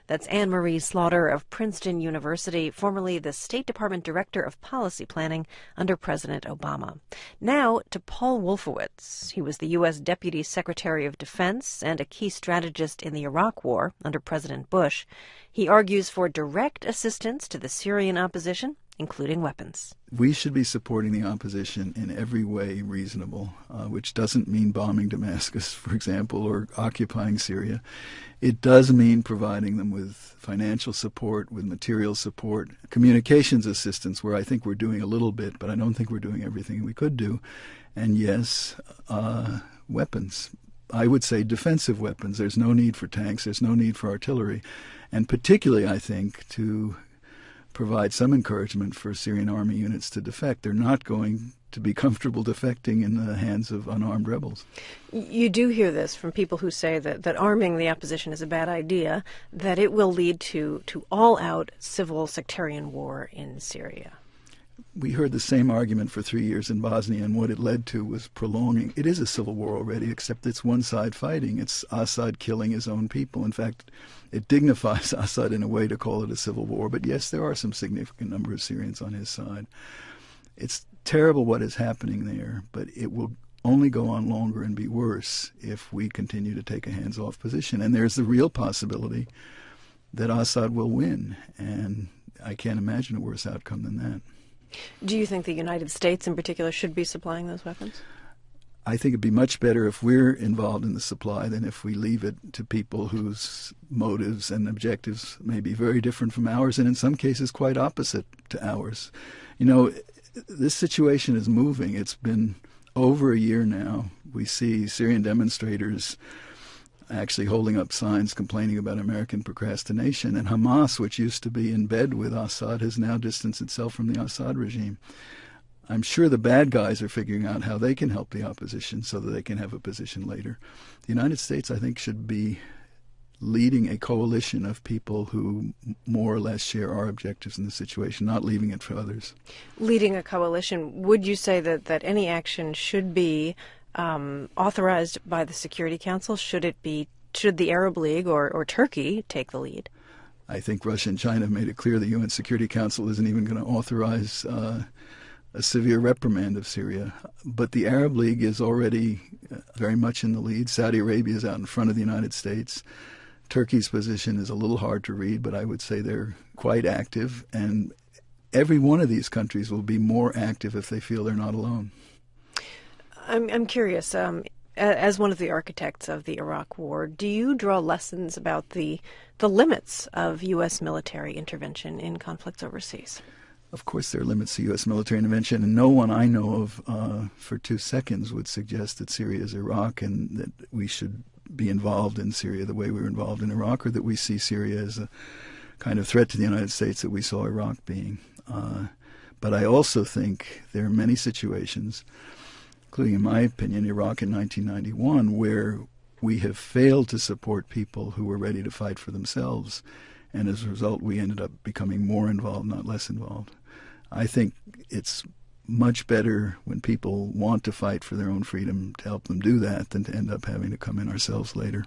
That's Anne-Marie Slaughter of Princeton University, formerly the State Department Director of Policy Planning under President Obama. Now to Paul Wولfowitz. He was the U.S. Deputy Secretary of Defense and a key strategist in the Iraq War under President Bush. He argues for direct assistance to the Syrian opposition, including weapons. We should be supporting the opposition in every way reasonable, which doesn't mean bombing Damascus, for example, or occupying Syria. It does mean providing them with financial support, with material support, communications assistance, where I think we're doing a little bit, but I don't think we're doing everything we could do. And yes, weapons. I would say defensive weapons. There's no need for tanks. There's no need for artillery. And particularly, I think, to provide some encouragement for Syrian army units to defect. They're not going to be comfortable defecting in the hands of unarmed rebels. You do hear this from people who say that arming the opposition is a bad idea, that it will lead to all-out civil sectarian war in Syria. We heard the same argument for 3 years in Bosnia, and what it led to was prolonging. It is a civil war already, except it's one side fighting. It's Assad killing his own people. In fact, it dignifies Assad in a way to call it a civil war. But yes, there are some significant number of Syrians on his side. It's terrible what is happening there, but it will only go on longer and be worse if we continue to take a hands-off position. And there's the real possibility that Assad will win, and I can't imagine a worse outcome than that. Do you think the United States in particular should be supplying those weapons? I think it'd be much better if we're involved in the supply than if we leave it to people whose motives and objectives may be very different from ours, and in some cases quite opposite to ours. You know, this situation is moving. It's been over a year now. We see Syrian demonstrators actually holding up signs complaining about American procrastination. And Hamas, which used to be in bed with Assad, has now distanced itself from the Assad regime. I'm sure the bad guys are figuring out how they can help the opposition so that they can have a position later. The United States, I think, should be leading a coalition of people who more or less share our objectives in the situation, not leaving it for others. Leading a coalition, would you say that any action should be authorized by the Security Council? Should the Arab League or Turkey take the lead? I think Russia and China have made it clear the UN Security Council isn't even going to authorize a severe reprimand of Syria. But the Arab League is already very much in the lead. Saudi Arabia is out in front of the United States. Turkey's position is a little hard to read, but I would say they're quite active. And every one of these countries will be more active if they feel they're not alone. I'm curious, as one of the architects of the Iraq War, do you draw lessons about the limits of U.S. military intervention in conflicts overseas? Of course there are limits to U.S. military intervention, and no one I know of for 2 seconds would suggest that Syria is Iraq and that we should be involved in Syria the way we were involved in Iraq, or that we see Syria as a kind of threat to the United States that we saw Iraq being. But I also think there are many situations, including, in my opinion, Iraq in 1991, where we have failed to support people who were ready to fight for themselves. And as a result, we ended up becoming more involved, not less involved. I think it's much better when people want to fight for their own freedom to help them do that than to end up having to come in ourselves later.